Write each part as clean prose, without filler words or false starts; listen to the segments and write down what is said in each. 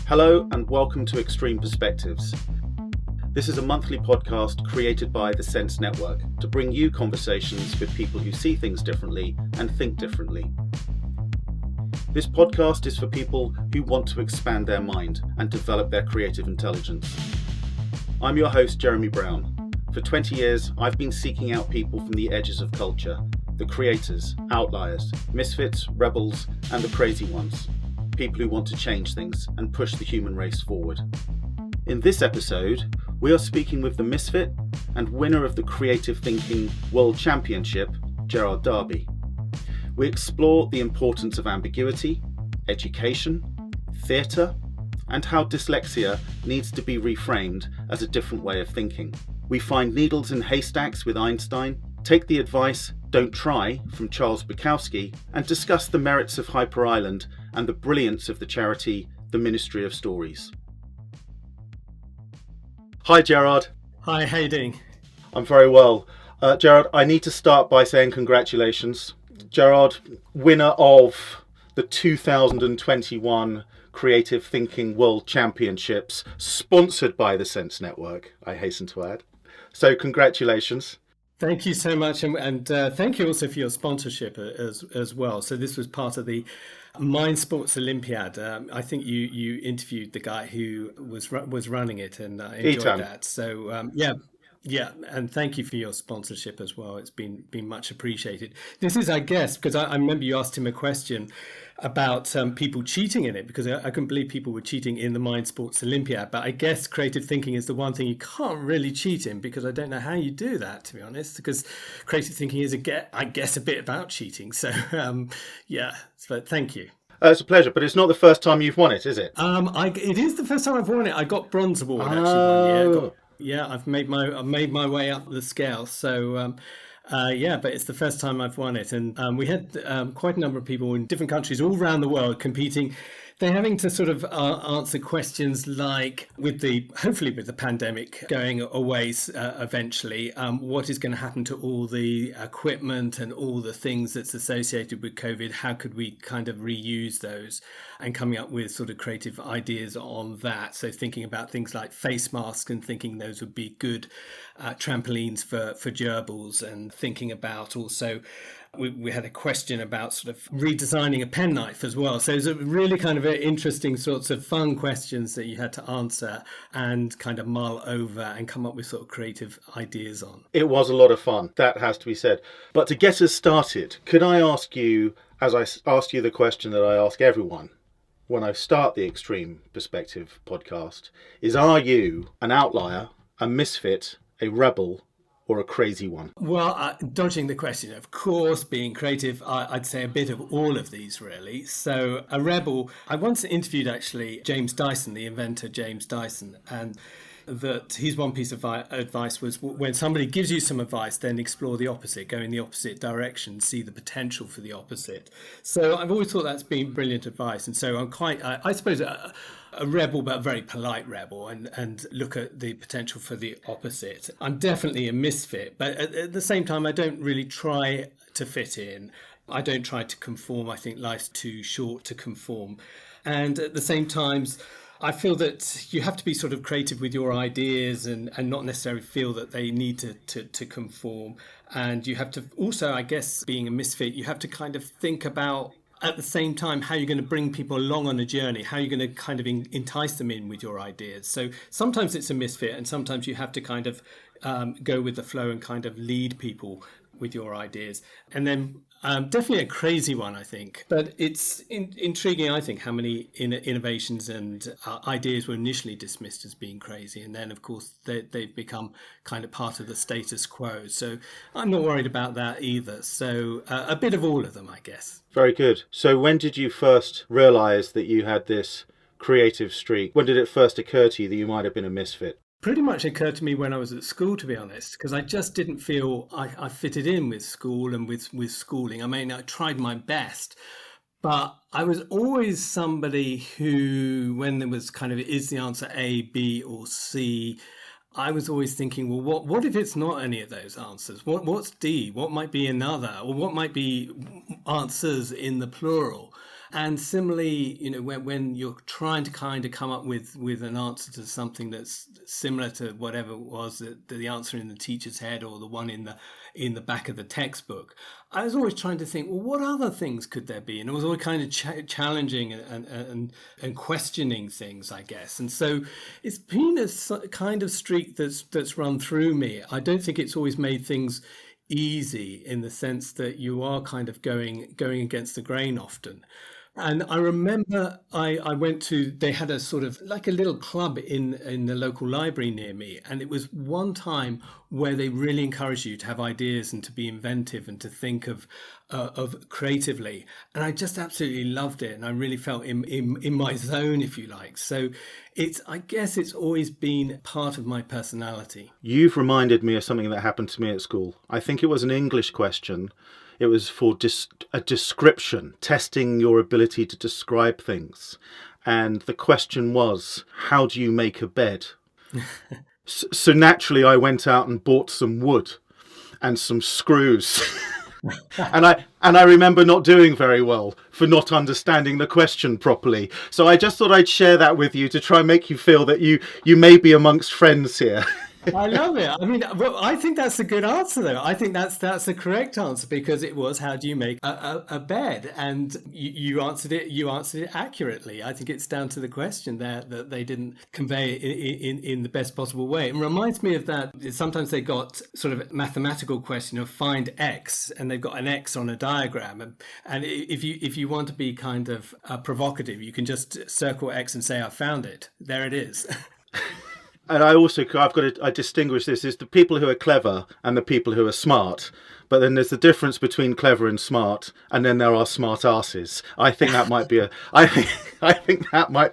Hello and welcome to Extreme Perspectives. This is a monthly podcast created by the Sense Network to bring you conversations with people who see things differently and think differently. This podcast is for people who want to expand their mind and develop their creative intelligence. I'm your host, Jeremy Brown. For 20 years, I've been seeking out people from the edges of culture, the creators, outliers, misfits, rebels, and the crazy ones. People who want to change things and push the human race forward. In this episode, we are speaking with the misfit and winner of the Creative Thinking World Championship, Gerard Darby. We explore the importance of ambiguity, education, theatre, and how dyslexia needs to be reframed as a different way of thinking. We find needles in haystacks with Einstein, take the advice "Don't try" from Charles Bukowski, and discuss the merits of Hyper Island and the brilliance of the charity The Ministry of Stories. Hi Gerard. Hi, how you doing? I'm very well. Gerard, I need to start by saying congratulations. Gerard, winner of the 2021 Creative Thinking World Championships, sponsored by the Sense Network, I hasten to add. So congratulations. Thank you so much, and thank you also for your sponsorship as well. So this was part of the Mind Sports Olympiad. I think you interviewed the guy who was running it, and I enjoyed that. So yeah, and thank you for your sponsorship as well. It's been much appreciated. This is, I guess, because I remember you asked him a question about people cheating in it, because I couldn't believe people were cheating in the Mind Sports Olympiad. But I guess creative thinking is the one thing you can't really cheat in, because I don't know how you do that, to be honest, because creative thinking is, I guess, a bit about cheating. So so thank you. It's a pleasure, but it's not the first time you've won it, is it? It is the first time I've won it. I got bronze award actually 1 year. Yeah, I've made my way up the scale. So but it's the first time I've won it, and we had quite a number of people in different countries all around the world competing. They're having to sort of answer questions like, hopefully with the pandemic going away eventually, what is going to happen to all the equipment and all the things that's associated with COVID? How could we kind of reuse those? And coming up with sort of creative ideas on that. So thinking about things like face masks and thinking those would be good trampolines for gerbils, and thinking about also we had a question about sort of redesigning a penknife as well. So it was a really kind of interesting sorts of fun questions that you had to answer and kind of mull over and come up with sort of creative ideas on. It was a lot of fun, that has to be said. But to get us started, could I ask you, as I asked you the question that I ask everyone when I start the Extreme Perspective podcast, is, are you an outlier, a misfit, a rebel, or a crazy one? Well, dodging the question, of course, being creative, I'd say a bit of all of these, really. So a rebel, I once interviewed actually James Dyson, the inventor James Dyson, and that his one piece of advice was, when somebody gives you some advice, then explore the opposite, go in the opposite direction, see the potential for the opposite. So I've always thought that's been brilliant advice. And so I'm quite, I suppose, a rebel, but a very polite rebel, and look at the potential for the opposite. I'm definitely a misfit, but at the same time, I don't really try to fit in. I don't try to conform. I think life's too short to conform. And at the same time, I feel that you have to be sort of creative with your ideas and not necessarily feel that they need to conform. And you have to also, I guess, being a misfit, you have to kind of think about, at the same time, how you're going to bring people along on a journey, how you're going to kind of entice them in with your ideas. So sometimes it's a misfit, and sometimes you have to kind of go with the flow and kind of lead people with your ideas. And then definitely a crazy one, I think. But it's intriguing, I think, how many innovations and ideas were initially dismissed as being crazy. And then, of course, they've become kind of part of the status quo. So I'm not worried about that either. So a bit of all of them, I guess. Very good. So when did you first realise that you had this creative streak? When did it first occur to you that you might have been a misfit? Pretty much occurred to me when I was at school, to be honest, because I just didn't feel I fitted in with school and with schooling. I mean, I tried my best, but I was always somebody who, when there was kind of, is the answer A, B, or C, I was always thinking, well, what if it's not any of those answers? What's D? What might be another? Or what might be answers in the plural? And similarly, when you're trying to kind of come up with an answer to something that's similar to whatever was the answer in the teacher's head or the one in the back of the textbook, I was always trying to think, well, what other things could there be? And it was always kind of challenging and questioning things, I guess. And so it's been a kind of streak that's run through me. I don't think it's always made things easy in the sense that you are kind of going against the grain often. And I remember I went they had a sort of like a little club in the local library near me. And it was one time where they really encouraged you to have ideas and to be inventive and to think of creatively. And I just absolutely loved it. And I really felt in my zone, if you like. So I guess it's always been part of my personality. You've reminded me of something that happened to me at school. I think it was an English question. It was for a description, testing your ability to describe things. And the question was, how do you make a bed? So naturally, I went out and bought some wood and some screws. and I remember not doing very well for not understanding the question properly. So I just thought I'd share that with you to try and make you feel that you may be amongst friends here. I love it. I mean, well, I think that's a good answer, though. I think that's the correct answer, because it was, how do you make a bed? And you answered it. You answered it accurately. I think it's down to the question there that they didn't convey in the best possible way. It reminds me of that. Sometimes they got sort of a mathematical question of find X, and they've got an X on a diagram. And if you want to be kind of provocative, you can just circle X and say, I found it. There it is. And I distinguish this as the people who are clever and the people who are smart. But then there's the difference between clever and smart, and then there are smart asses. I think that might be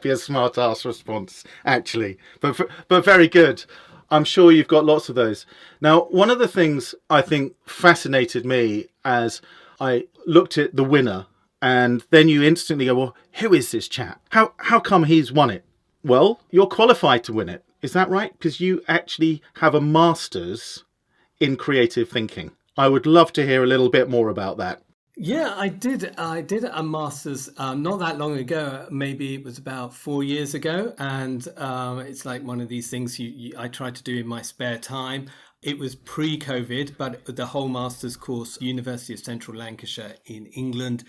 a smart ass response, actually. But very good. I'm sure you've got lots of those. Now, one of the things I think fascinated me as I looked at the winner, and then you instantly go, well, who is this chap? How come he's won it? Well, you're qualified to win it. Is that right? Because you actually have a master's in creative thinking. I would love to hear a little bit more about that. Yeah, I did a master's not that long ago. Maybe it was about 4 years ago. And it's like one of these things I try to do in my spare time. It was pre-COVID, but the whole master's course, University of Central Lancashire in England.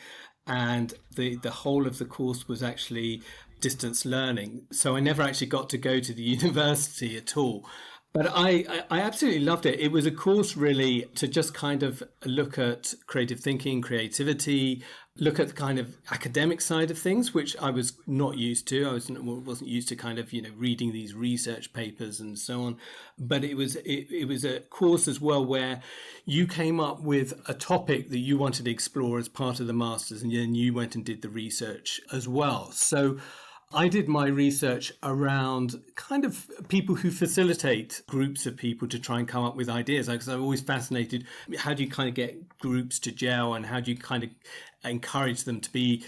And the whole of the course was actually distance learning. So I never actually got to go to the university at all. But I absolutely loved it. It was a course really to just kind of look at creative thinking, creativity, look at the kind of academic side of things, which I was not used to. I wasn't used to kind of, reading these research papers and so on. But it was a course as well where you came up with a topic that you wanted to explore as part of the master's, and then you went and did the research as well. So I did my research around kind of people who facilitate groups of people to try and come up with ideas. Because I'm always fascinated, how do you kind of get groups to gel, and how do you kind of encourage them to be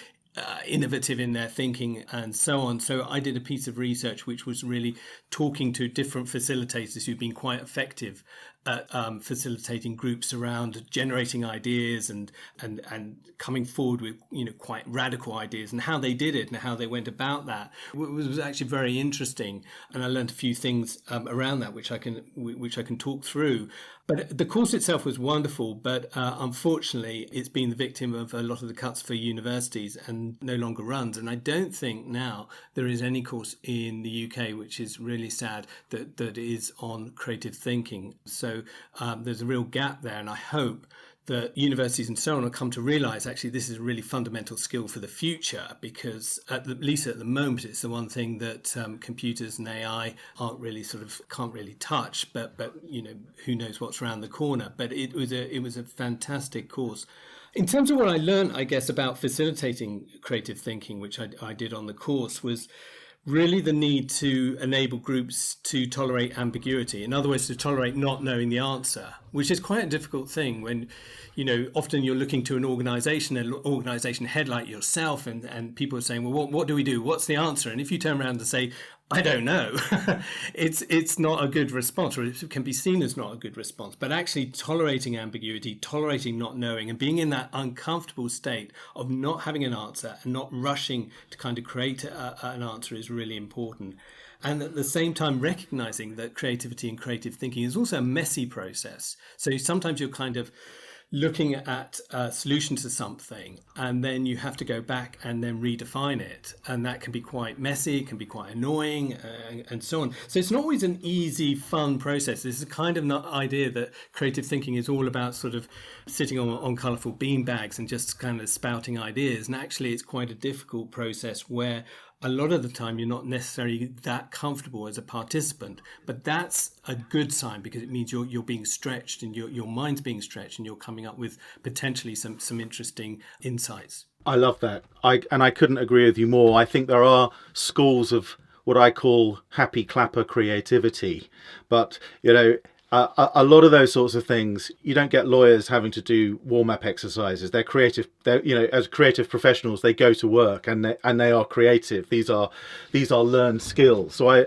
innovative in their thinking and so on. So I did a piece of research which was really talking to different facilitators who've been quite effective at facilitating groups around generating ideas and coming forward with quite radical ideas, and how they did it and how they went about that. It was actually very interesting, and I learned a few things around that which I can talk through. But the course itself was wonderful, but unfortunately it's been the victim of a lot of the cuts for universities and no longer runs. And I don't think now there is any course in the UK, which is really sad, that is on creative thinking. So there's a real gap there, and I hope that universities and so on will come to realise actually this is a really fundamental skill for the future, because at least at the moment it's the one thing that computers and AI can't really touch, but who knows what's around the corner. But it was a fantastic course. In terms of what I learned, I guess, about facilitating creative thinking, which I did on the course, was really the need to enable groups to tolerate ambiguity. In other words, to tolerate not knowing the answer. which is quite a difficult thing when, often you're looking to an organization head like yourself, and people are saying, well, what do we do? What's the answer? And if you turn around and say, I don't know, it's not a good response, or it can be seen as not a good response. But actually tolerating ambiguity, tolerating not knowing, and being in that uncomfortable state of not having an answer and not rushing to kind of create an answer is really important. And at the same time, recognizing that creativity and creative thinking is also a messy process. So sometimes you're kind of looking at a solution to something, and then you have to go back and then redefine it. And that can be quite messy, it can be quite annoying, and so on. So it's not always an easy, fun process. This is a kind of idea that creative thinking is all about sort of sitting on colourful bean bags and just kind of spouting ideas. And actually, it's quite a difficult process where a lot of the time you're not necessarily that comfortable as a participant, but that's a good sign, because it means you're being stretched, and your mind's being stretched, and you're coming up with potentially some interesting insights. I love that. I couldn't agree with you more. I think there are schools of what I call happy clapper creativity, but a lot of those sorts of things, you don't get lawyers having to do warm-up exercises. They're creative. As creative professionals, they go to work and they are creative. These are learned skills. So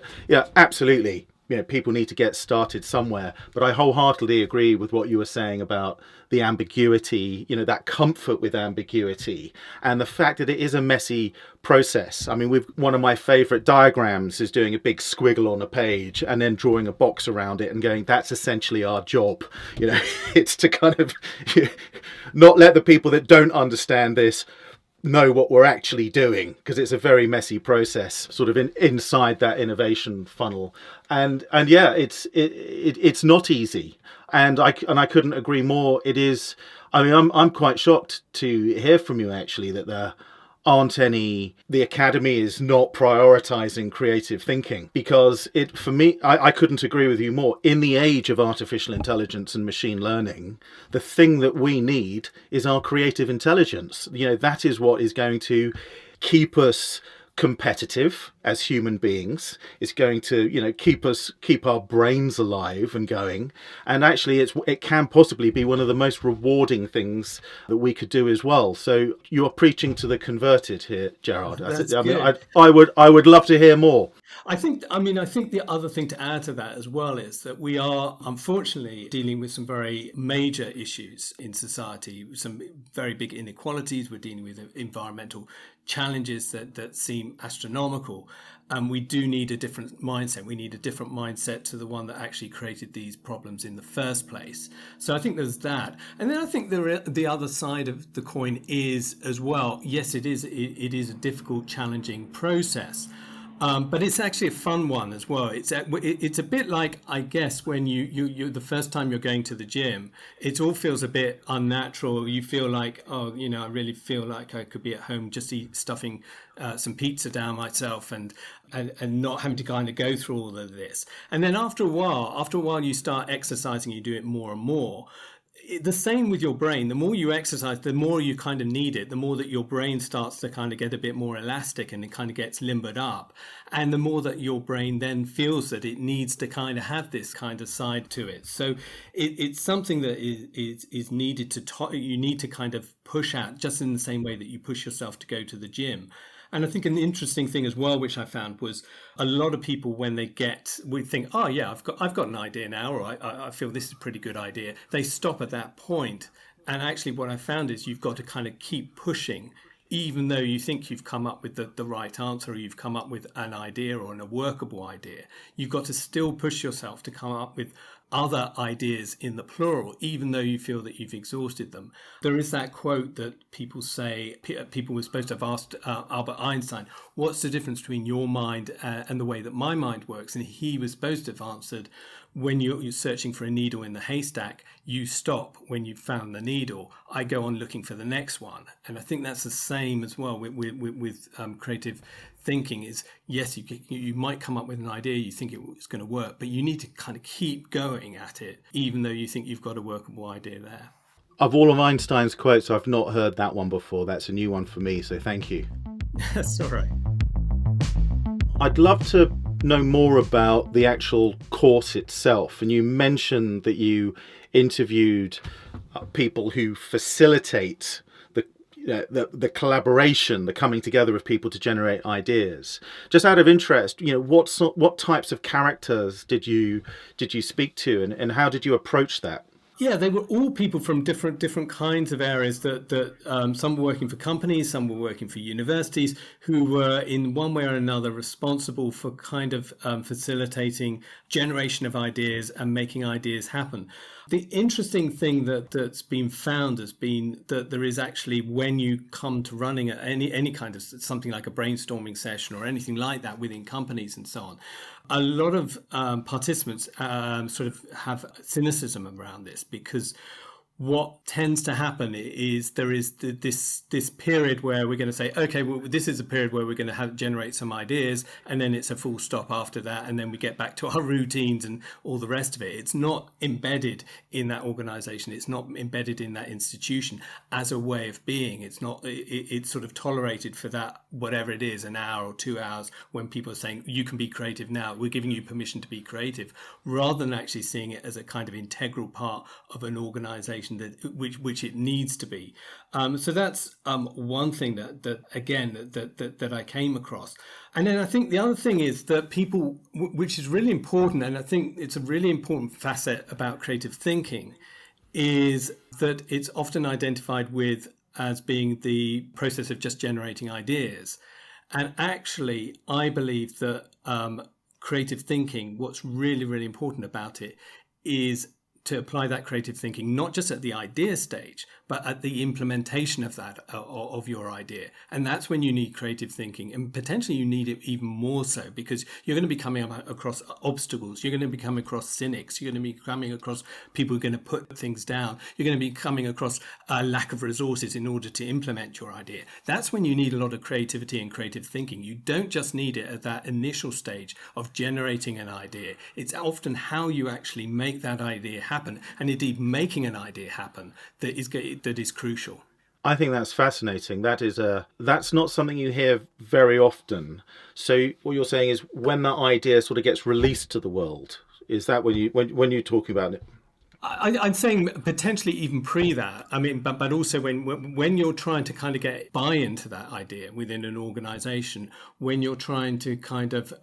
absolutely. People need to get started somewhere. But I wholeheartedly agree with what you were saying about the ambiguity, that comfort with ambiguity, and the fact that it is a messy process. I mean, one of my favorite diagrams is doing a big squiggle on a page and then drawing a box around it and going, that's essentially our job. It's to kind of not let the people that don't understand this know what we're actually doing, because it's a very messy process sort of inside that innovation funnel. And yeah, it's not easy, and I couldn't agree more. It is. I mean, I'm quite shocked to hear from you actually that there aren't the Academy is not prioritizing creative thinking, because for me, I couldn't agree with you more. In the age of artificial intelligence and machine learning, the thing that we need is our creative intelligence. That is what is going to keep us competitive as human beings. It's going to keep our brains alive and going, and actually it can possibly be one of the most rewarding things that we could do as well. So you are preaching to the converted here, Gerard. I would love to hear more. I think the other thing to add to that as well is that we are unfortunately dealing with some very major issues in society, some very big inequalities. We're dealing with environmental challenges that seem astronomical. And we do need a different mindset. We need a different mindset to the one that actually created these problems in the first place. So I think there's that. And then I think the other side of the coin is as well, yes, it is a difficult, challenging process. But it's actually a fun one as well. It's a bit like, I guess, when you the first time you're going to the gym, it all feels a bit unnatural. You feel like, I really feel like I could be at home just stuffing some pizza down myself and not having to kind of go through all of this. And then after a while you start exercising, you do it more and more. The same with your brain. The more you exercise, the more you kind of need it, the more that your brain starts to kind of get a bit more elastic and it kind of gets limbered up. And the more that your brain then feels that it needs to kind of have this kind of side to it. So it's something that is needed you need to kind of push at, just in the same way that you push yourself to go to the gym. And I think an interesting thing as well, which I found, was a lot of people, when we think, oh yeah, I've got an idea now, or I feel this is a pretty good idea. They stop at that point. And actually what I found is you've got to kind of keep pushing, even though you think you've come up with the right answer, or you've come up with an idea or a workable idea. You've got to still push yourself to come up with other ideas in the plural, even though you feel that you've exhausted them. There is that quote that people say, people were supposed to have asked Albert Einstein, what's the difference between your mind and the way that my mind works? And he was supposed to have answered, when you're searching for a needle in the haystack, you stop when you've found the needle. I go on looking for the next one. And I think that's the same as well with creative thinking. Is yes, you might come up with an idea, you think it's going to work, but you need to kind of keep going at it, even though you think you've got a workable idea there. Of all of Einstein's quotes, I've not heard that one before. That's a new one for me, so thank you. That's all right. I'd love to know more about the actual course itself. And you mentioned that you interviewed people who facilitate the collaboration, the coming together of people to generate ideas. Just out of interest, what types of characters did you speak to, and how did you approach that? Yeah, they were all people from different kinds of areas that some were working for companies, some were working for universities, who were in one way or another responsible for kind of facilitating generation of ideas and making ideas happen. The interesting thing that's been found has been that there is actually, when you come to running any kind of something like a brainstorming session or anything like that within companies and so on, a lot of participants sort of have cynicism around this, because what tends to happen is there is this period where we're going to say, okay, well, this is a period where we're going to generate some ideas, and then it's a full stop after that, and then we get back to our routines and all the rest of it. It's not embedded in that organization. It's not embedded in that institution as a way of being. It's not. It's sort of tolerated for that, whatever it is, an hour or 2 hours, when people are saying, you can be creative now, we're giving you permission to be creative, rather than actually seeing it as a kind of integral part of an organization which it needs to be. So that's one thing that I came across. And then I think the other thing is that people, which is really important, and I think it's a really important facet about creative thinking, is that it's often identified with as being the process of just generating ideas. And actually, I believe that creative thinking, what's really, really important about it is to apply that creative thinking, not just at the idea stage, but at the implementation of that, of your idea. And that's when you need creative thinking, and potentially you need it even more so, because you're going to be coming across obstacles. You're going to be coming across cynics. You're going to be coming across people who are going to put things down. You're going to be coming across a lack of resources in order to implement your idea. That's when you need a lot of creativity and creative thinking. You don't just need it at that initial stage of generating an idea. It's often how you actually make that idea happen, and indeed making an idea happen, that is crucial. I think that's fascinating. That's not something you hear very often. So what you're saying is, when that idea sort of gets released to the world, is that when you're talking about it? I'm saying potentially even pre that. I mean, but also when you're trying to kind of get buy-in to that idea within an organization, when you're trying to kind of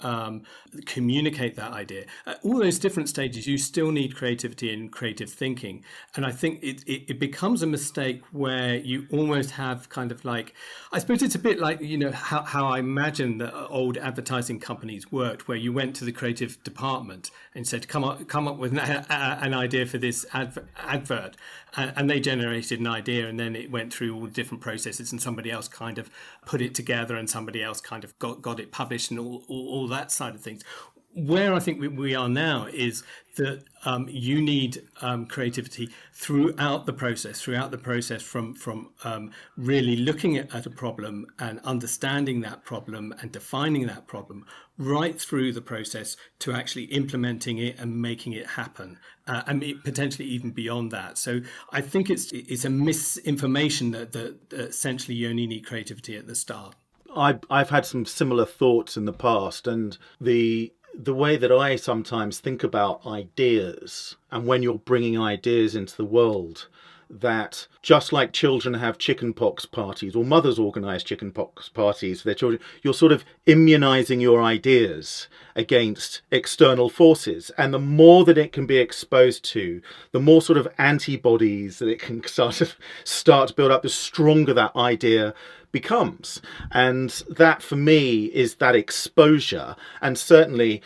communicate that idea, at all those different stages, you still need creativity and creative thinking. And I think it becomes a mistake where you almost have kind of like, I suppose it's a bit like, how I imagine that old advertising companies worked, where you went to the creative department and said, come up with an idea for this advert, and they generated an idea, and then it went through all the different processes, and somebody else kind of put it together, and somebody else kind of got it published, and all that side of things. Where I think we are now is that you need creativity throughout the process from really looking at a problem and understanding that problem and defining that problem, right through the process to actually implementing it and making it happen, and potentially even beyond that. So I think it's a misinformation that essentially you only need creativity at the start. I've had some similar thoughts in the past, and the way that I sometimes think about ideas, and when you're bringing ideas into the world, that just like children have chickenpox parties, or mothers organise chickenpox parties for their children, you're sort of immunising your ideas against external forces. And the more that it can be exposed to, the more sort of antibodies that it can start to build up, the stronger that idea becomes. And that for me is that exposure, and certainly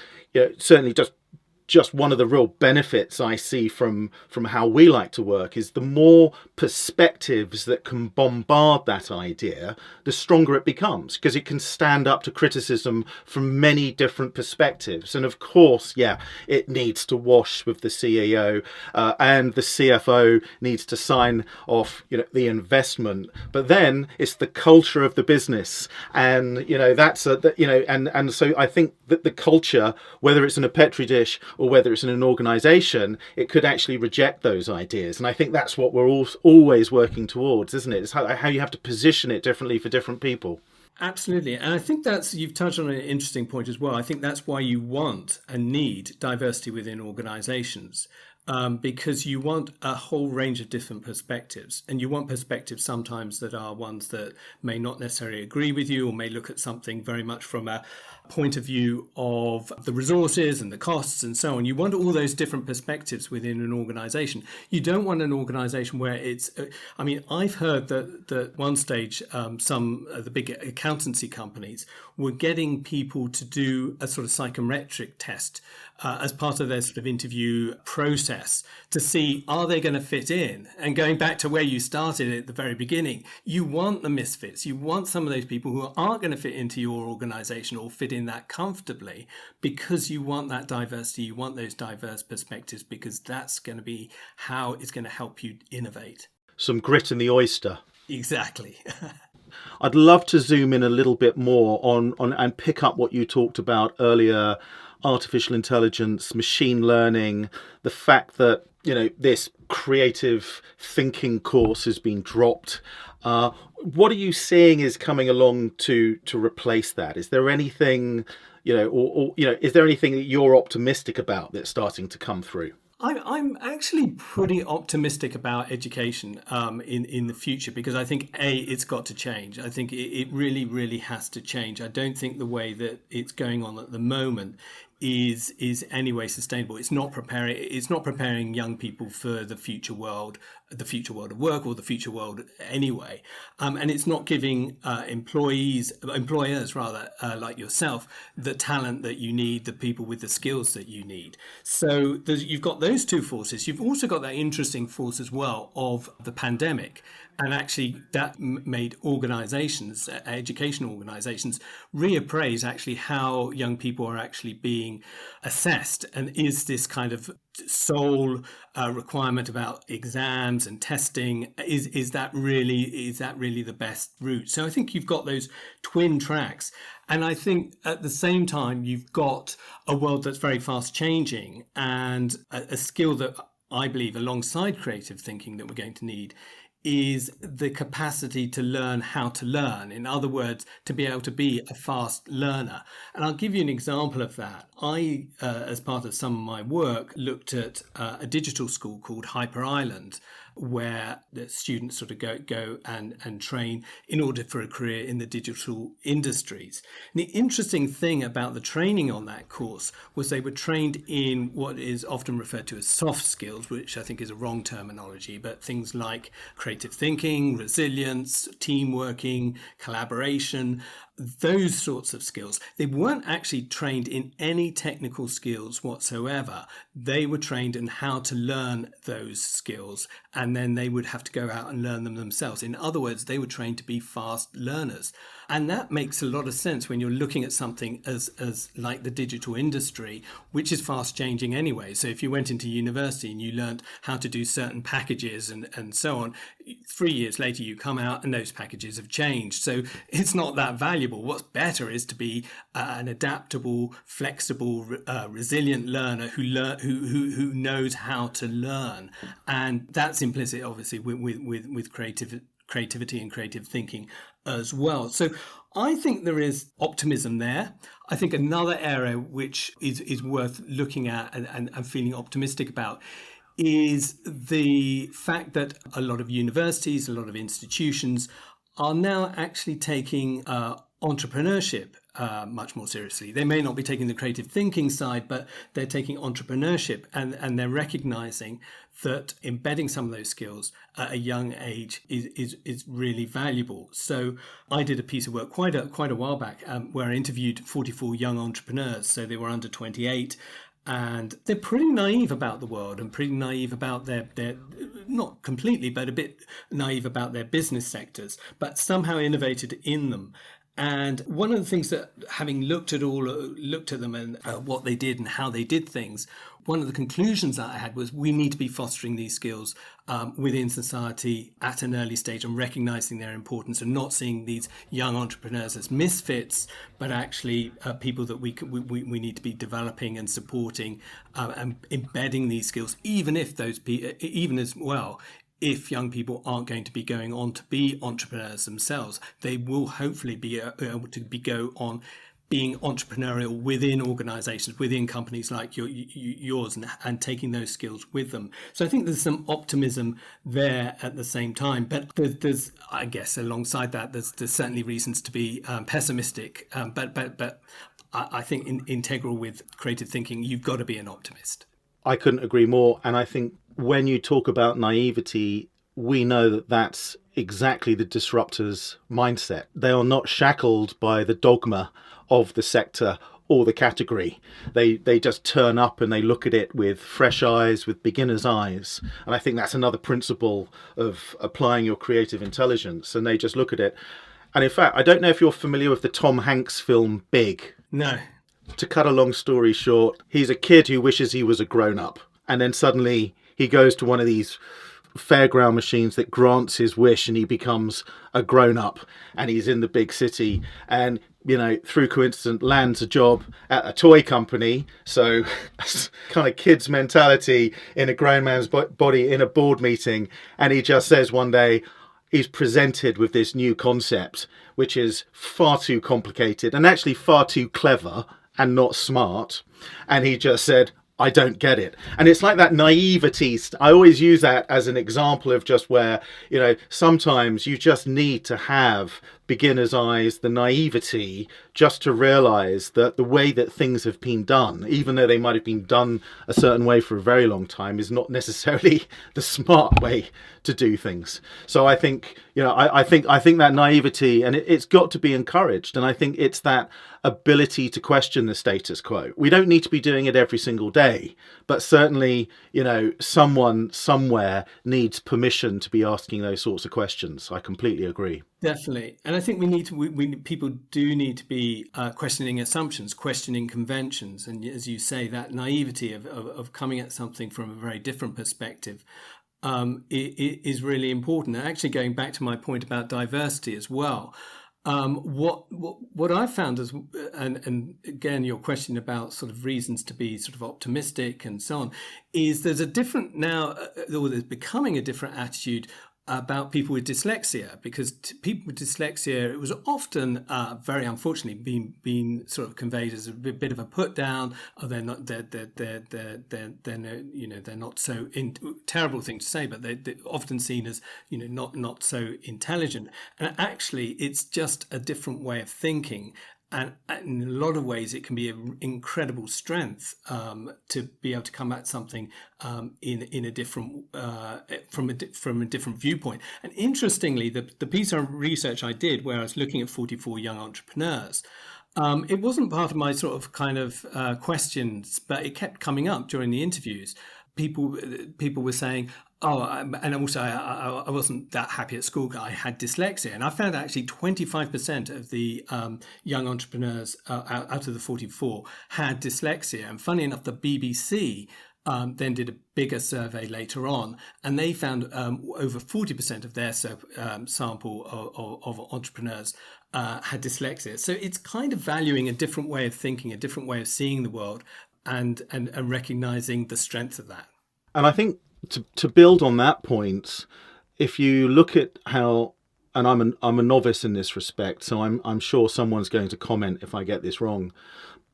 just one of the real benefits I see from how we like to work is the more perspectives that can bombard that idea, the stronger it becomes, because it can stand up to criticism from many different perspectives. And of course, it needs to wash with the CEO, and the CFO needs to sign off, the investment. But then it's the culture of the business, and and so I think that the culture, whether it's in a petri dish or whether it's in an organisation, it could actually reject those ideas. And I think that's what we're always working towards, isn't it? It's how you have to position it differently for different people. Absolutely. And I think you've touched on an interesting point as well. I think that's why you want and need diversity within organisations. because you want a whole range of different perspectives. And you want perspectives sometimes that are ones that may not necessarily agree with you or may look at something very much from a point of view of the resources and the costs and so on. You want all those different perspectives within an organization. You don't want an organization where it's, I mean, I've heard that at one stage, some of the big accountancy companies were getting people to do a sort of psychometric test as part of their sort of interview process to see, are they going to fit in? And going back to where you started at the very beginning, you want the misfits. You want some of those people who aren't going to fit into your organization or fit in that comfortably, because you want that diversity. You want those diverse perspectives, because that's going to be how it's going to help you innovate. Some grit in the oyster. Exactly. I'd love to zoom in a little bit more on and pick up what you talked about earlier: artificial intelligence, machine learning, the fact that, you know, this creative thinking course has been dropped. What are you seeing is coming along to replace that? Is there anything, you know, or you know, is there anything that you're optimistic about that's starting to come through? I'm actually pretty optimistic about education in the future, because I think, it's got to change. I think it really, really has to change. I don't think the way that it's going on at the moment is anyway sustainable. It's not preparing young people for the future world of work, or the future world anyway. And it's not giving employers rather, like yourself, the talent that you need, the people with the skills that you need. So you've got those two forces. You've also got that interesting force as well of the pandemic. And actually that made organizations, educational organizations, reappraise actually how young people are actually being assessed. And is this kind of sole requirement about exams and testing, is that really the best route? So I think you've got those twin tracks. And I think at the same time, you've got a world that's very fast changing, and a skill that I believe, alongside creative thinking, that we're going to need is the capacity to learn how to learn. In other words, to be able to be a fast learner. And I'll give you an example of that. I, as part of some of my work, looked at a digital school called Hyper Island, where the students sort of go and train in order for a career in the digital industries. And the interesting thing about the training on that course was they were trained in what is often referred to as soft skills, which I think is a wrong terminology, but things like creative thinking, resilience, team working, collaboration, those sorts of skills. They weren't actually trained in any technical skills whatsoever. They were trained in how to learn those skills, and then they would have to go out and learn them themselves. In other words, they were trained to be fast learners. And that makes a lot of sense when you're looking at something as like the digital industry, which is fast changing anyway. So if you went into university and you learned how to do certain packages and so on, 3 years later you come out and those packages have changed. So it's not that valuable. What's better is to be an adaptable, flexible, resilient learner who knows how to learn. And that's implicit, obviously, with creativity and creative thinking as well. So I think there is optimism there. I think another area which is worth looking at and feeling optimistic about is the fact that a lot of universities, a lot of institutions are now actually taking entrepreneurship much more seriously. They may not be taking the creative thinking side, but they're taking entrepreneurship, and they're recognizing that embedding some of those skills at a young age is really valuable. So I did a piece of work quite a while back where I interviewed 44 young entrepreneurs. So they were under 28. And they're pretty naive about the world and pretty naive about their not completely, but a bit naive about their business sectors, but somehow innovated in them. And one of the things that, having looked at them and what they did and how they did things, one of the conclusions that I had was we need to be fostering these skills within society at an early stage and recognizing their importance, and not seeing these young entrepreneurs as misfits, but actually people that we need to be developing and supporting and embedding these skills, even if young people aren't going to be going on to be entrepreneurs themselves, they will hopefully be able to go on being entrepreneurial within organizations, within companies like yours, and taking those skills with them. So I think there's some optimism there at the same time. But there's I guess, alongside that, there's certainly reasons to be pessimistic. But I think integral with creative thinking, you've got to be an optimist. I couldn't agree more. And I think when you talk about naivety, we know that that's exactly the disruptor's mindset. They are not shackled by the dogma of the sector or the category. They just turn up and they look at it with fresh eyes, with beginner's eyes. And I think that's another principle of applying your creative intelligence. And they just look at it. And in fact, I don't know if you're familiar with the Tom Hanks film Big. No. To cut a long story short, he's a kid who wishes he was a grown-up. And then suddenly he goes to one of these fairground machines that grants his wish, and he becomes a grown-up, and he's in the big city, and through coincidence lands a job at a toy company. So kind of kids mentality in a grown man's body in a board meeting, and he just says one day he's presented with this new concept which is far too complicated and actually far too clever and not smart, and he just said, I don't get it. And it's like that naivety. I always use that as an example of just where, sometimes you just need to have beginner's eyes, the naivety, just to realize that the way that things have been done, even though they might have been done a certain way for a very long time, is not necessarily the smart way to do things. So I think, I think that naivety, and it's got to be encouraged. And I think it's that ability to question the status quo. We don't need to be doing it every single day, but certainly, someone somewhere needs permission to be asking those sorts of questions. I completely agree. Definitely. And I think people do need to be questioning assumptions, questioning conventions. And as you say, that naivety of coming at something from a very different perspective is really important. And actually, going back to my point about diversity as well, what I found is, and again, your question about sort of reasons to be sort of optimistic and so on, is there's a different now, or there's becoming a different attitude about people with dyslexia, because people with dyslexia, it was often very unfortunately being sort of conveyed as a bit of a put down. Oh, they're not, they're not so terrible thing to say, but they're often seen as not so intelligent. And actually, it's just a different way of thinking. And in a lot of ways, it can be an incredible strength to be able to come at something in a different from a different viewpoint. And interestingly, the piece of research I did, where I was looking at 44 young entrepreneurs, it wasn't part of my sort of kind of questions, but it kept coming up during the interviews. People were saying, and also I wasn't that happy at school. I had dyslexia, and I found actually 25% of the young entrepreneurs out of the 44 had dyslexia. And funny enough, the BBC then did a bigger survey later on, and they found over 40% of their sample of entrepreneurs had dyslexia. So it's kind of valuing a different way of thinking, a different way of seeing the world, and recognizing the strength of that. And I think to build on that point, if you look at how, and I'm a novice in this respect, so I'm sure someone's going to comment if I get this wrong,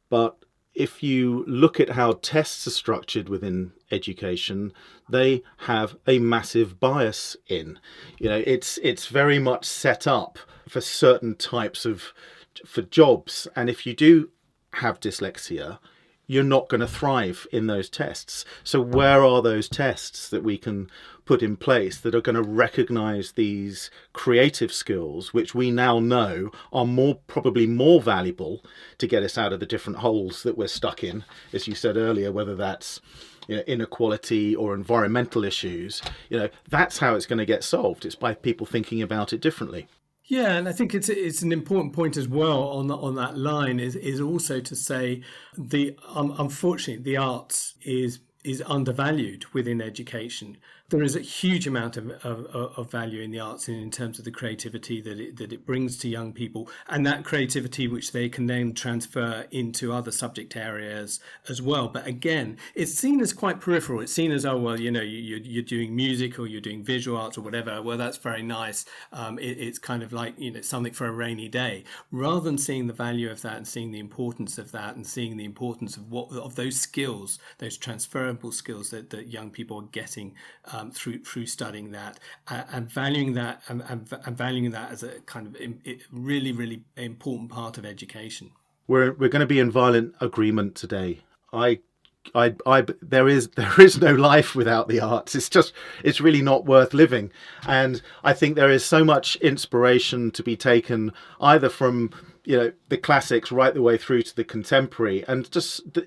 but if you look at how tests are structured within education, they have a massive bias in. It's very much set up for certain types for jobs, and if you do have dyslexia, you're not going to thrive in those tests. So where are those tests that we can put in place that are going to recognize these creative skills, which we now know are probably more valuable to get us out of the different holes that we're stuck in, as you said earlier, whether that's inequality or environmental issues. That's how it's going to get solved. It's by people thinking about it differently. Yeah, and I think it's an important point as well on that line is also to say unfortunately the arts is undervalued within education. There is a huge amount of value in the arts in terms of the creativity that it brings to young people, and that creativity which they can then transfer into other subject areas as well. But again, it's seen as quite peripheral. It's seen as, oh, well, you're doing music or you're doing visual arts or whatever. Well, that's very nice. It's kind of like, something for a rainy day, rather than seeing the value of that and seeing the importance of that and seeing the importance of those skills, those transferable skills that young people are getting through studying that, and valuing that and valuing that as a kind of really, really important part of education. We're going to be in violent agreement today. There is no life without the arts. It's really not worth living. And I think there is so much inspiration to be taken either from the classics right the way through to the contemporary, and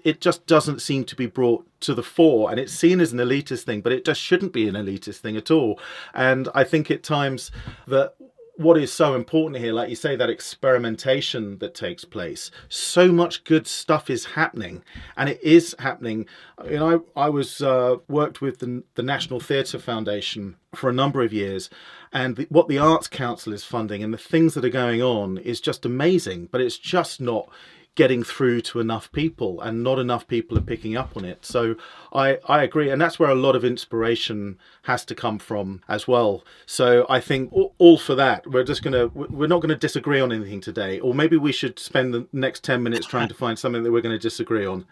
it just doesn't seem to be brought to the fore, and it's seen as an elitist thing, but it just shouldn't be an elitist thing at all. And I think at times that what is so important here, like you say, that experimentation that takes place, so much good stuff is happening, and it is happening. I was worked with the National Theatre Foundation for a number of years, and what the Arts Council is funding and the things that are going on is just amazing, but it's just not getting through to enough people, and not enough people are picking up on it. So I agree, and that's where a lot of inspiration has to come from as well. So I think all for that. We're not going to disagree on anything today, or maybe we should spend the next 10 minutes trying to find something that we're going to disagree on.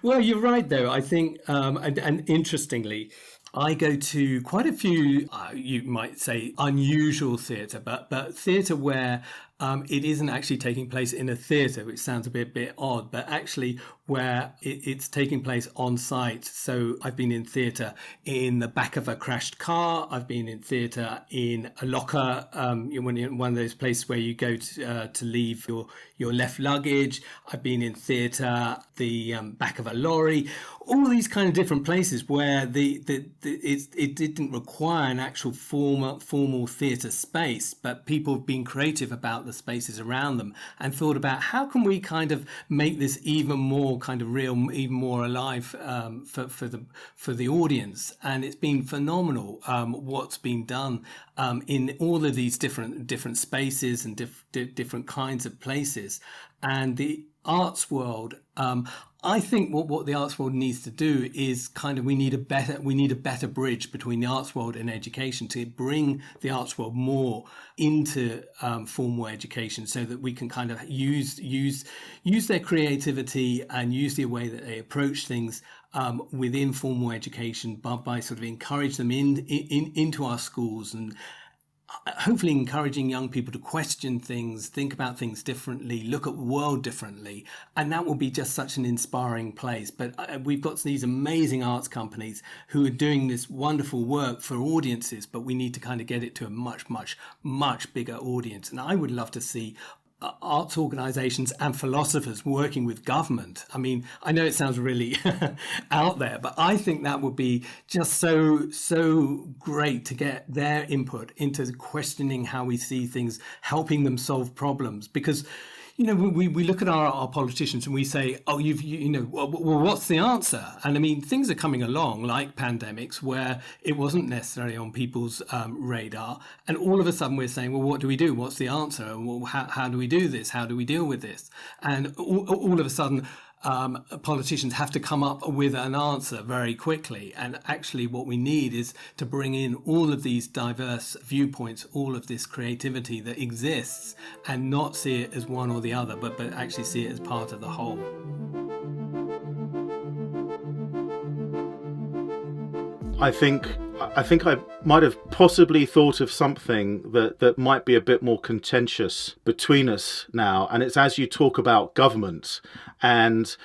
Well, you're right, though. I think, and interestingly, I go to quite a few, you might say, unusual theatre, but theatre where it isn't actually taking place in a theatre, which sounds a bit odd, but actually where it's taking place on site. So I've been in theatre in the back of a crashed car. I've been in theatre in a locker, in one of those places where you go to leave your left luggage. I've been in theatre, the back of a lorry. All these kind of different places where it didn't require an actual formal theatre space, but people have been creative about the spaces around them and thought about how can we kind of make this even more kind of real, even more alive for the audience. And it's been phenomenal what's been done in all of these different spaces and different kinds of places. And the arts world, I think what the arts world needs to do is we need a better bridge between the arts world and education to bring the arts world more into formal education, so that we can kind of use their creativity and use the way that they approach things within formal education by sort of encourage them into our schools, and hopefully encouraging young people to question things, think about things differently, look at the world differently. And that will be just such an inspiring place. But we've got these amazing arts companies who are doing this wonderful work for audiences, but we need to kind of get it to a much, much, much bigger audience. And I would love to see arts organizations and philosophers working with government. I mean, I know it sounds really out there, but I think that would be just so great to get their input into questioning how we see things, helping them solve problems. Because we look at our politicians and we say, oh, well, what's the answer? And I mean, things are coming along like pandemics where it wasn't necessarily on people's radar. And all of a sudden we're saying, well, what do we do? What's the answer? Well, how do we do this? How do we deal with this? And all of a sudden, politicians have to come up with an answer very quickly. And actually what we need is to bring in all of these diverse viewpoints, all of this creativity that exists, and not see it as one or the other, but actually see it as part of the whole. I think I might have possibly thought of something that might be a bit more contentious between us now, and it's as you talk about government, and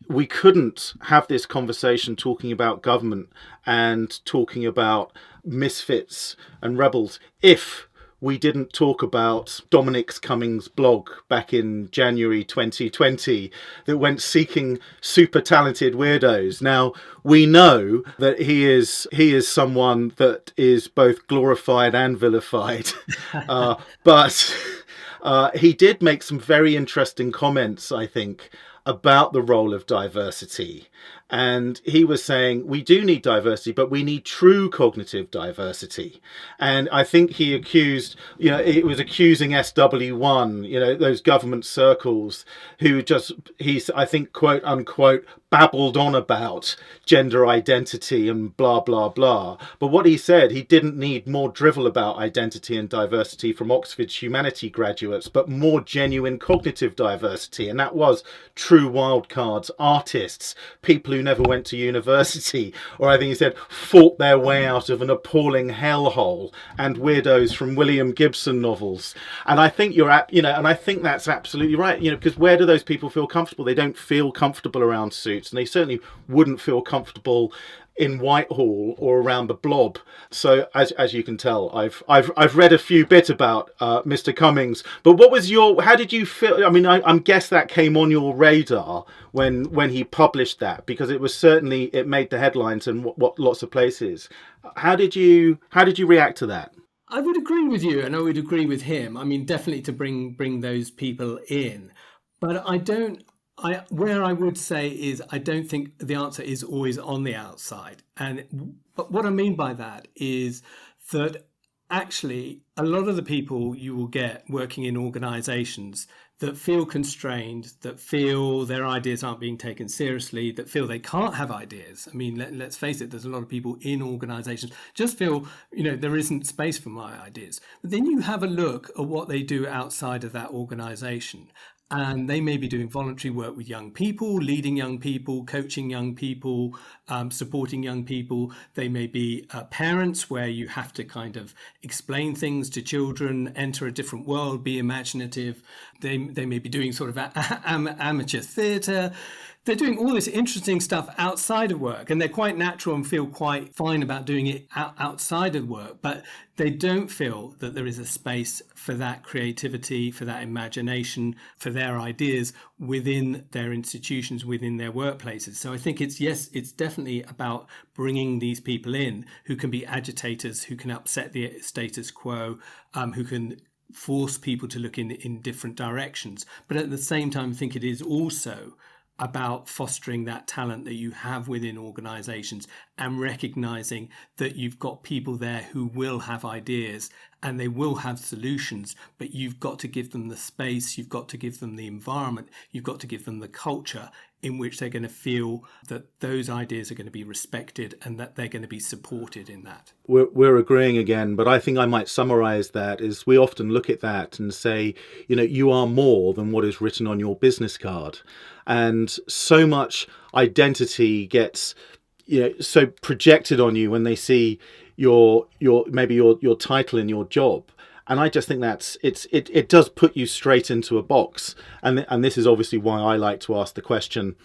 we couldn't have this conversation talking about government and talking about misfits and rebels if we didn't talk about Dominic Cummings' blog back in January 2020 that went seeking super talented weirdos. Now, we know that he is someone that is both glorified and vilified, but he did make some very interesting comments, I think, about the role of diversity. And he was saying, we do need diversity, but we need true cognitive diversity. And I think he accused, it was accusing SW1, those government circles who I think, quote unquote, babbled on about gender identity and blah, blah, blah. But what he said, he didn't need more drivel about identity and diversity from Oxford's humanity graduates, but more genuine cognitive diversity. And that was true wildcards, artists, people who never went to university, or I think he said fought their way out of an appalling hellhole, and weirdos from William Gibson novels. And I think and I think that's absolutely right, because where do those people feel comfortable? They don't feel comfortable around suits, and they certainly wouldn't feel comfortable in Whitehall or around the Blob. So as you can tell, I've read a few bit about Mr. Cummings. But how did you feel? I mean, I'm guess that came on your radar when he published that, because it made the headlines and what lots of places. How did you react to that? I would agree with you, and I would agree with him. I mean, definitely to bring those people in, but where I would say is I don't think the answer is always on the outside. But what I mean by that is that actually a lot of the people you will get working in organizations that feel constrained, that feel their ideas aren't being taken seriously, that feel they can't have ideas. I mean, let's face it, there's a lot of people in organizations just feel, there isn't space for my ideas. But then you have a look at what they do outside of that organization. And they may be doing voluntary work with young people, leading young people, coaching young people, supporting young people. They may be parents where you have to kind of explain things to children, enter a different world, be imaginative. They may be doing sort of amateur theatre. They're doing all this interesting stuff outside of work, and they're quite natural and feel quite fine about doing it outside of work, but they don't feel that there is a space for that creativity, for that imagination, for their ideas within their institutions, within their workplaces. So I think it's definitely about bringing these people in who can be agitators, who can upset the status quo, who can force people to look in different directions. But at the same time, I think it is also about fostering that talent that you have within organizations and recognizing that you've got people there who will have ideas and they will have solutions, but you've got to give them the space, you've got to give them the environment, you've got to give them the culture in which they're going to feel that those ideas are going to be respected and that they're going to be supported in that. We're agreeing again, but I think I might summarize that as we often look at that and say, you are more than what is written on your business card. And so much identity gets, so projected on you when they see your title in your job. And I just think it does put you straight into a box. And this is obviously why I like to ask the question,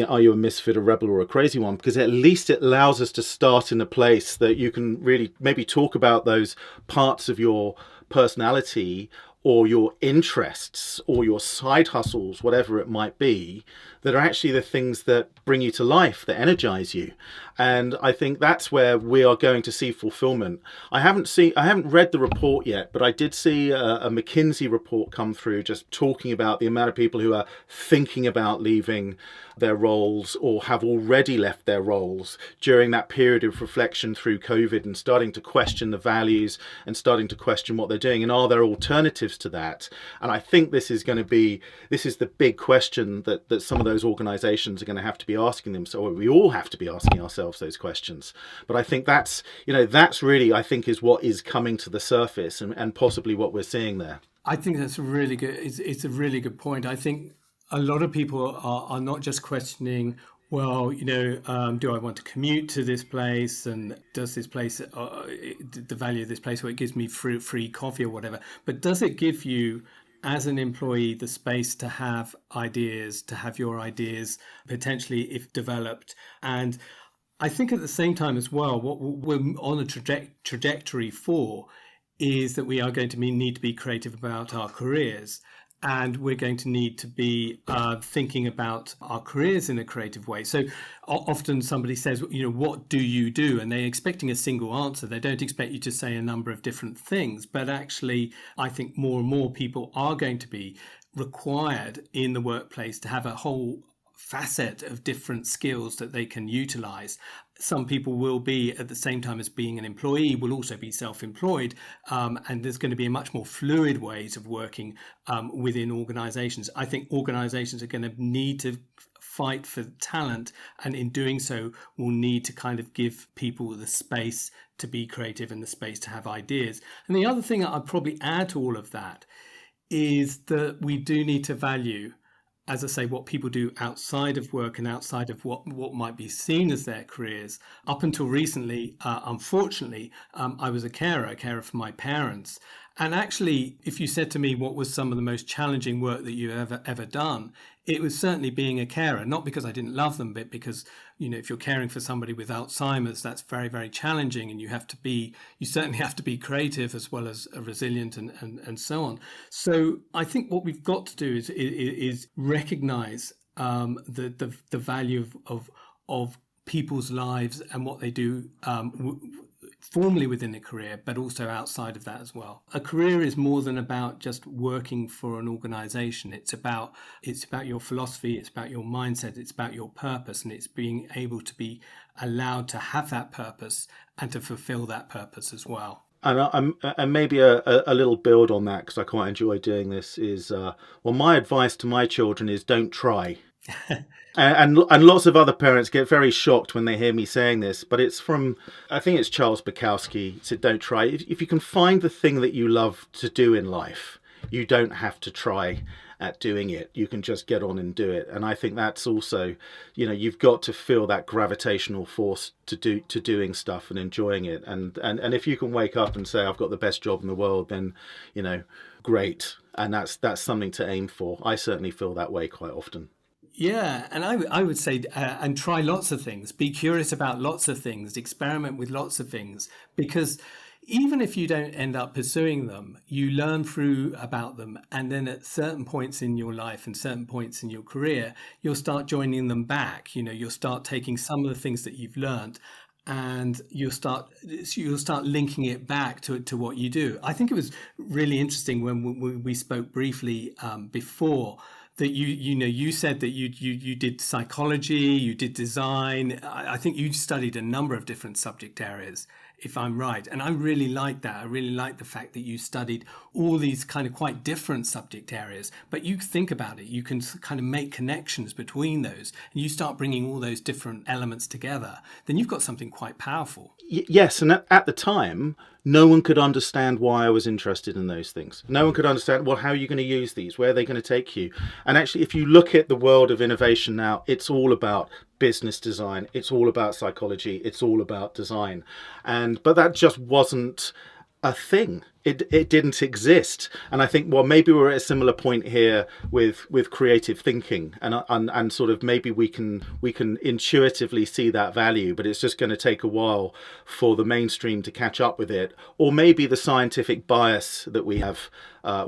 are you a misfit, a rebel, or a crazy one? Because at least it allows us to start in a place that you can really maybe talk about those parts of your personality or your interests or your side hustles, whatever it might be, that are actually the things that bring you to life, that energize you. And I think that's where we are going to see fulfillment. I haven't read the report yet, but I did see a McKinsey report come through just talking about the amount of people who are thinking about leaving their roles or have already left their roles during that period of reflection through COVID and starting to question the values and starting to question what they're doing. And are there alternatives to that? And I think this is the big question that some of those organizations are going to have to be asking them. So we all have to be asking ourselves those questions. But I think that's really, I think, is what is coming to the surface and possibly what we're seeing there. I think that's a really good, it's a really good point. I think a lot of people are not just questioning, well, do I want to commute to this place? And does this place, the value of this place, where it gives me free coffee or whatever, but does it give you, as an employee, the space to have ideas, to have your ideas potentially, if developed? And I think at the same time as well, what we're on a trajectory for is that we are going to need to be creative about our careers. And we're going to need to be thinking about our careers in a creative way. So often somebody says, what do you do? And they're expecting a single answer. They don't expect you to say a number of different things. But actually, I think more and more people are going to be required in the workplace to have a whole facet of different skills that they can utilize. Some people will be, at the same time as being an employee, will also be self-employed, and there's going to be a much more fluid ways of working within organizations. I think organizations are going to need to fight for talent, and in doing so will need to kind of give people the space to be creative and the space to have ideas. And the other thing that I'd probably add to all of that is that we do need to value, as I say, what people do outside of work and outside of what might be seen as their careers. Up until recently, unfortunately, I was a carer for my parents. And actually, if you said to me what was some of the most challenging work that you've ever done, it was certainly being a carer, not because I didn't love them, but because, if you're caring for somebody with Alzheimer's, that's very, very challenging. And you certainly have to be creative as well as resilient and so on. So I think what we've got to do is recognize the value of people's lives and what they do formally within a career, but also outside of that as well. A career is more than about just working for an organization. It's about your philosophy, it's about your mindset, it's about your purpose, and it's being able to be allowed to have that purpose and to fulfill that purpose as well. And maybe a little build on that, because I quite enjoy doing this, is, my advice to my children is don't try. And lots of other parents get very shocked when they hear me saying this, but it's from, I think it's Charles Bukowski, said don't try. If you can find the thing that you love to do in life, you don't have to try at doing it. You can just get on and do it. And I think that's also, you've got to feel that gravitational force to doing stuff and enjoying it. And if you can wake up and say, I've got the best job in the world, then, great. And that's something to aim for. I certainly feel that way quite often. Yeah, and I would say, and try lots of things, be curious about lots of things, experiment with lots of things, because even if you don't end up pursuing them, you learn through about them. And then at certain points in your life and certain points in your career, you'll start joining them back. You'll start taking some of the things that you've learned and you'll start linking it back to what you do. I think it was really interesting when we spoke briefly before, that you said that you did psychology, you did design. I think you studied a number of different subject areas, if I'm right. And I really like that. I really like the fact that you studied all these kind of quite different subject areas. But you think about it, you can kind of make connections between those, and you start bringing all those different elements together. Then you've got something quite powerful. Yes, and at the time, no one could understand why I was interested in those things. No one could understand, how are you going to use these? Where are they going to take you? And actually, if you look at the world of innovation now, it's all about business design. It's all about psychology. It's all about design. But that just wasn't a thing. It didn't exist. And I think, maybe we're at a similar point here with creative thinking, and sort of maybe we can intuitively see that value, but it's just going to take a while for the mainstream to catch up with it, or maybe the scientific bias that we have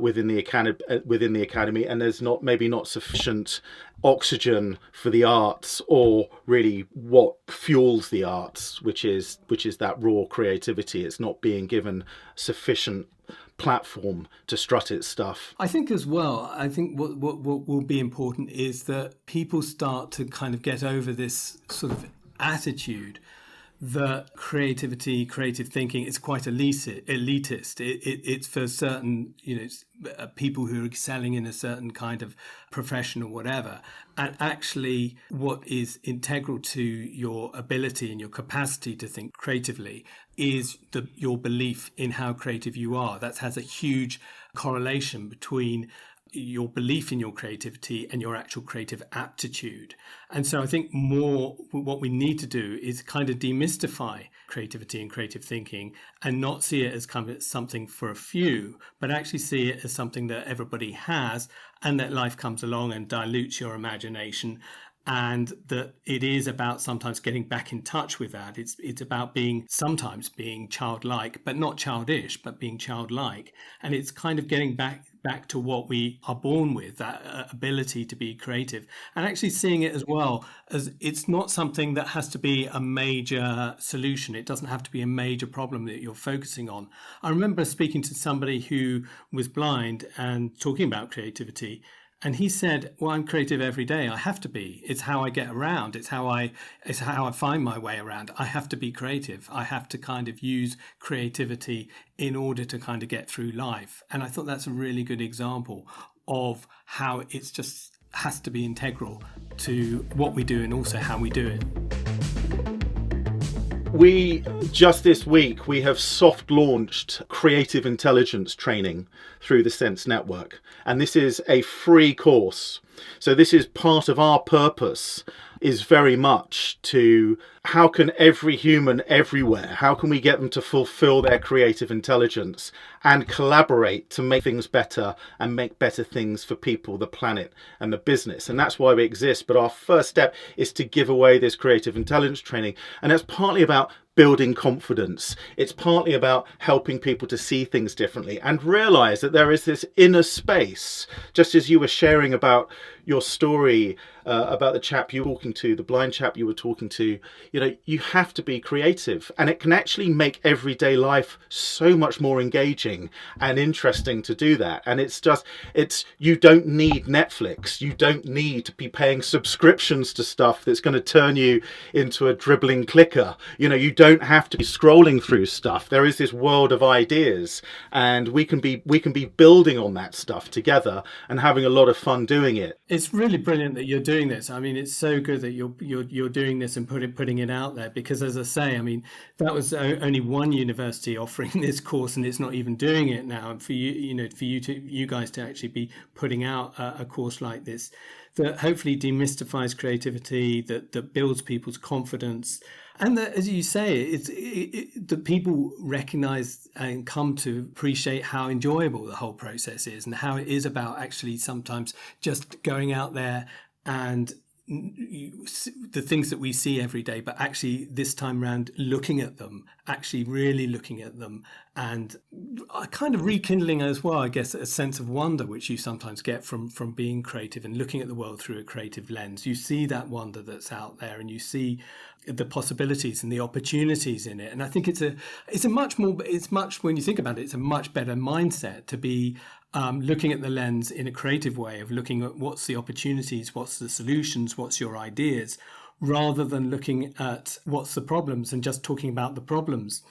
within the academy, and there's not sufficient oxygen for the arts, or really what fuels the arts, which is that raw creativity. It's not being given sufficient platform to strut its stuff. I think as well, what will be important is that people start to kind of get over this sort of attitude that creative thinking is quite elitist. It's for certain, people who are excelling in a certain kind of profession or whatever. And actually, what is integral to your ability and your capacity to think creatively is your belief in how creative you are. That has a huge correlation between your belief in your creativity and your actual creative aptitude. And so I think more what we need to do is kind of demystify creativity and creative thinking, and not see it as kind of something for a few, but actually see it as something that everybody has, and that life comes along and dilutes your imagination. And that it is about sometimes getting back in touch with that. It's about sometimes being childlike, but not childish, but being childlike. And it's kind of getting back back to what we are born with, that ability to be creative, and actually seeing it as well as it's not something that has to be a major solution. It doesn't have to be a major problem that you're focusing on. I remember speaking to somebody who was blind and talking about creativity. And he said, well, I'm creative every day. I have to be. It's how I get around. It's how I find my way around. I have to be creative. I have to kind of use creativity in order to kind of get through life. And I thought that's a really good example of how it's just has to be integral to what we do and also how we do it. We just this week, we have soft launched creative intelligence training through the Sense Network. And this is a free course. So this is part of our purpose, is very much to how can every human everywhere, how can we get them to fulfill their creative intelligence and collaborate to make things better and make better things for people, the planet and the business. And that's why we exist. But our first step is to give away this creative intelligence training. And that's partly about building confidence. It's partly about helping people to see things differently and realize that there is this inner space, just as you were sharing about your story about the chap you were talking to, the blind chap you were talking to. You know, you have to be creative, and it can actually make everyday life so much more engaging and interesting to do that. And you don't need Netflix. You don't need to be paying subscriptions to stuff that's going to turn you into a dribbling clicker. You know, you don't have to be scrolling through stuff. There is this world of ideas, and we can be building on that stuff together and having a lot of fun doing it. It's really brilliant that you're doing this. I mean, it's so good that you're doing this and putting it out there, because, as I say, I mean, that was only one university offering this course, and it's not even doing it now. And for you guys to actually be putting out a course like this that hopefully demystifies creativity, that builds people's confidence. And that, as you say, that people recognize and come to appreciate how enjoyable the whole process is, and how it is about actually sometimes just going out there and the things that we see every day, but actually this time around looking at them, actually really looking at them, and kind of rekindling as well, I guess, a sense of wonder which you sometimes get from being creative and looking at the world through a creative lens. You see that wonder that's out there, and you see the possibilities and the opportunities in it. And I think it's much when you think about it, it's a much better mindset to be looking at the lens in a creative way of looking at what's the opportunities, what's the solutions, what's your ideas, rather than looking at what's the problems and just talking about the problems.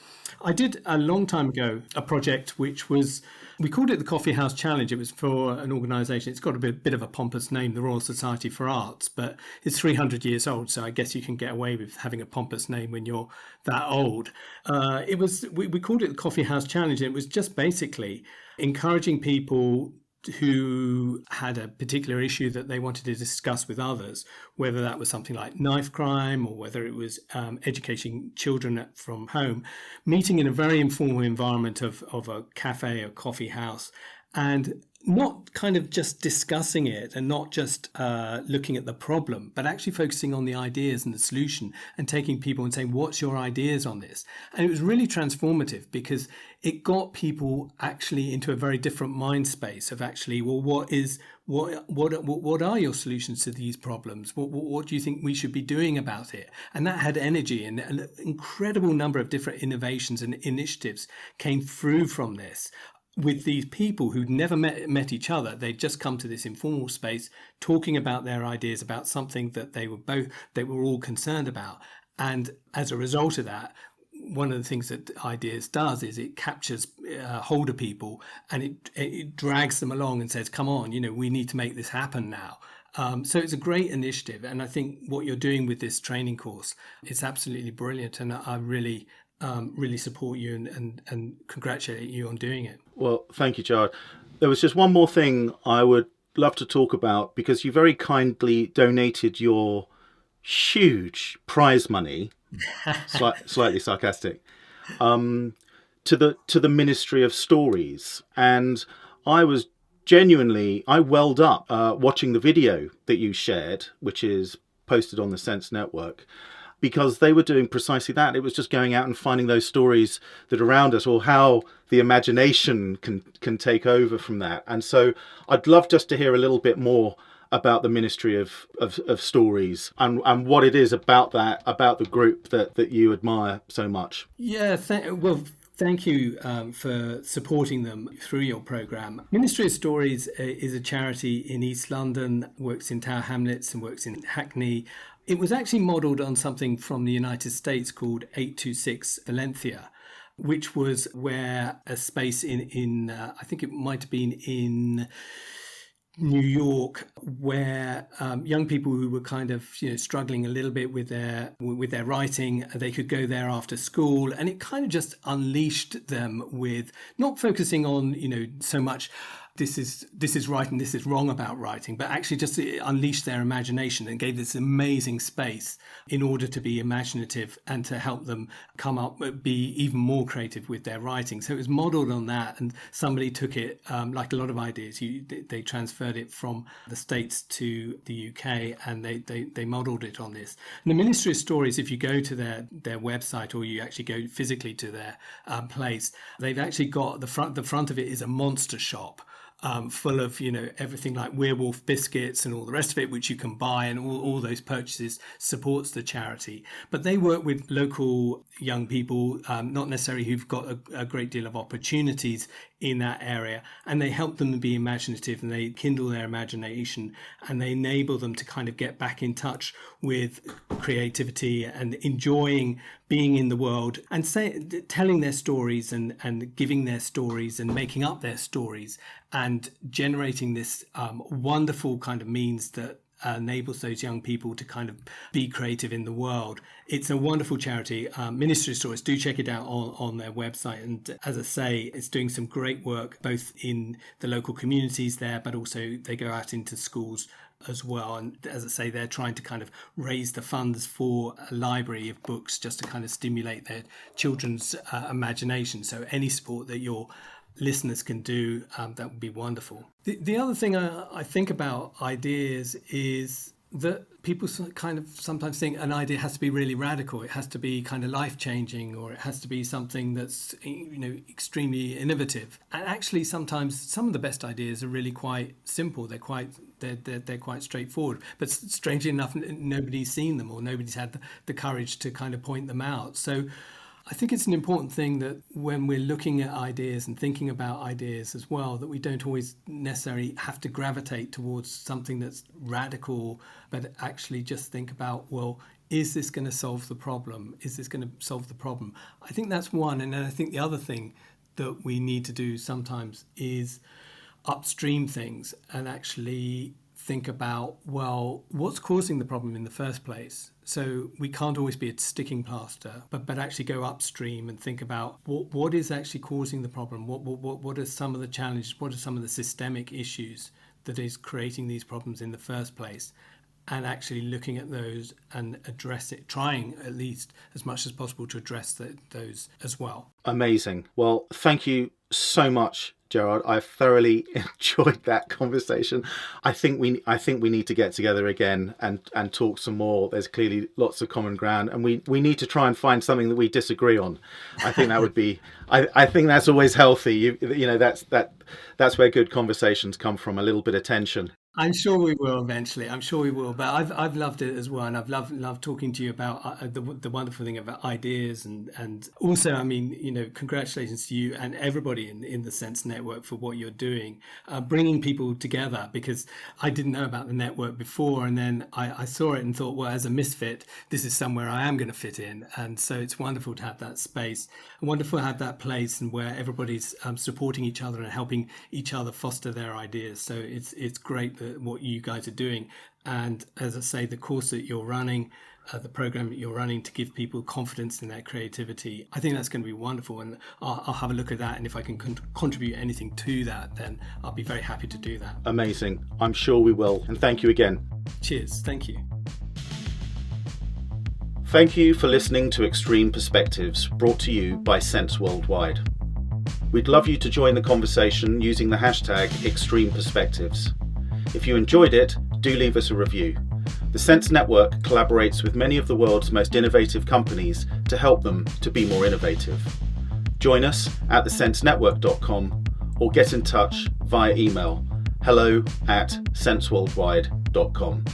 I did a long time ago a project which was, we called it the Coffee House Challenge. It was for an organisation. It's got a bit of a pompous name, the Royal Society for Arts, but it's 300 years old. So I guess you can get away with having a pompous name when you're that old. We called it the Coffee House Challenge. And it was just basically encouraging people who had a particular issue that they wanted to discuss with others, whether that was something like knife crime or whether it was educating children from home, meeting in a very informal environment of a cafe, a coffee house, and not kind of just discussing it and not just looking at the problem, but actually focusing on the ideas and the solution and taking people and saying, what's your ideas on this? And it was really transformative because it got people actually into a very different mind space of actually, well, what are your solutions to these problems? What do you think we should be doing about it? And that had energy, and an incredible number of different innovations and initiatives came through from this. With these people who'd never met each other, they'd just come to this informal space talking about their ideas about something that they were all concerned about. And as a result of that, one of the things that Ideas does is it captures hold of people, and it drags them along and says, come on, we need to make this happen now. So it's a great initiative. And I think what you're doing with this training course is absolutely brilliant. And I really support you and congratulate you on doing it. Well, thank you, Jared. There was just one more thing I would love to talk about, because you very kindly donated your huge prize money, slightly sarcastic, to the Ministry of Stories. And I was I welled up watching the video that you shared, which is posted on the Sense Network, because they were doing precisely that. It was just going out and finding those stories that are around us, or how the imagination can take over from that. And so I'd love just to hear a little bit more about the Ministry of Stories and what it is about the group that you admire so much. Yeah, thank you for supporting them through your programme. Ministry of Stories is a charity in East London, works in Tower Hamlets and works in Hackney. It was actually modelled on something from the United States called 826 Valencia, which was where a space in I think it might have been in New York, where young people who were kind of struggling a little bit with their writing, they could go there after school, and it kind of just unleashed them with not focusing on so much this is right and this is wrong about writing, but actually just unleashed their imagination and gave this amazing space in order to be imaginative and to help them come up, be even more creative with their writing. So it was modelled on that, and somebody took it, like a lot of ideas, they transferred it from the States to the UK, and they modelled it on this. And the Ministry of Stories, if you go to their website, or you actually go physically to their place, they've actually got the front of it is a monster shop. Full of everything like werewolf biscuits and all the rest of it, which you can buy, and all those purchases supports the charity. But they work with local young people, not necessarily who've got a great deal of opportunities in that area, and they help them to be imaginative, and they kindle their imagination, and they enable them to kind of get back in touch with creativity and enjoying being in the world, and telling their stories and giving their stories and making up their stories, and generating this wonderful kind of means that enables those young people to kind of be creative in the world. It's a wonderful charity. Ministry of Stories, do check it out on their website. And as I say, it's doing some great work both in the local communities there, but also they go out into schools as well. And as I say, they're trying to kind of raise the funds for a library of books just to kind of stimulate their children's imagination. So any support that your listeners can do, that would be wonderful. The other thing I think about ideas is that people kind of sometimes think an idea has to be really radical. It has to be kind of life-changing, or it has to be something that's extremely innovative. And actually, sometimes some of the best ideas are really quite simple. They're quite straightforward. But strangely enough, nobody's seen them, or nobody's had the courage to kind of point them out. So I think it's an important thing that when we're looking at ideas and thinking about ideas as well, that we don't always necessarily have to gravitate towards something that's radical, but actually just think about, well, is this going to solve the problem? Is this going to solve the problem? I think that's one. And then I think the other thing that we need to do sometimes is upstream things and actually think about, well, what's causing the problem in the first place? So we can't always be a sticking plaster, but actually go upstream and think about what is actually causing the problem? What are some of the challenges? What are some of the systemic issues that is creating these problems in the first place? And actually looking at those and trying at least as much as possible to address those as well. Amazing. Well, thank you so much, Gerard. I thoroughly enjoyed that conversation. I think we need to get together again and talk some more. There's clearly lots of common ground, and we need to try and find something that we disagree on. I think that would be. I think that's always healthy. That's where good conversations come from. A little bit of tension. I'm sure we will eventually. I'm sure we will. But I've loved it as well, and I've loved talking to you about the wonderful thing about ideas, and also, I mean, congratulations to you and everybody in the Sense Network for what you're doing, bringing people together. Because I didn't know about the network before, and then I saw it and thought, well, as a misfit, this is somewhere I am going to fit in, and so it's wonderful to have that space, wonderful to have that place, and where everybody's supporting each other and helping each other foster their ideas. So it's great what you guys are doing. And as I say, the course that you're running, the program that you're running to give people confidence in their creativity, I think that's going to be wonderful. And I'll have a look at that. And if I can contribute anything to that, then I'll be very happy to do that. Amazing. I'm sure we will. And thank you again. Cheers. Thank you. Thank you for listening to Extreme Perspectives, brought to you by Sense Worldwide. We'd love you to join the conversation using the hashtag Extreme Perspectives. If you enjoyed it, do leave us a review. The Sense Network collaborates with many of the world's most innovative companies to help them to be more innovative. Join us at thesensenetwork.com or get in touch via email hello@senseworldwide.com.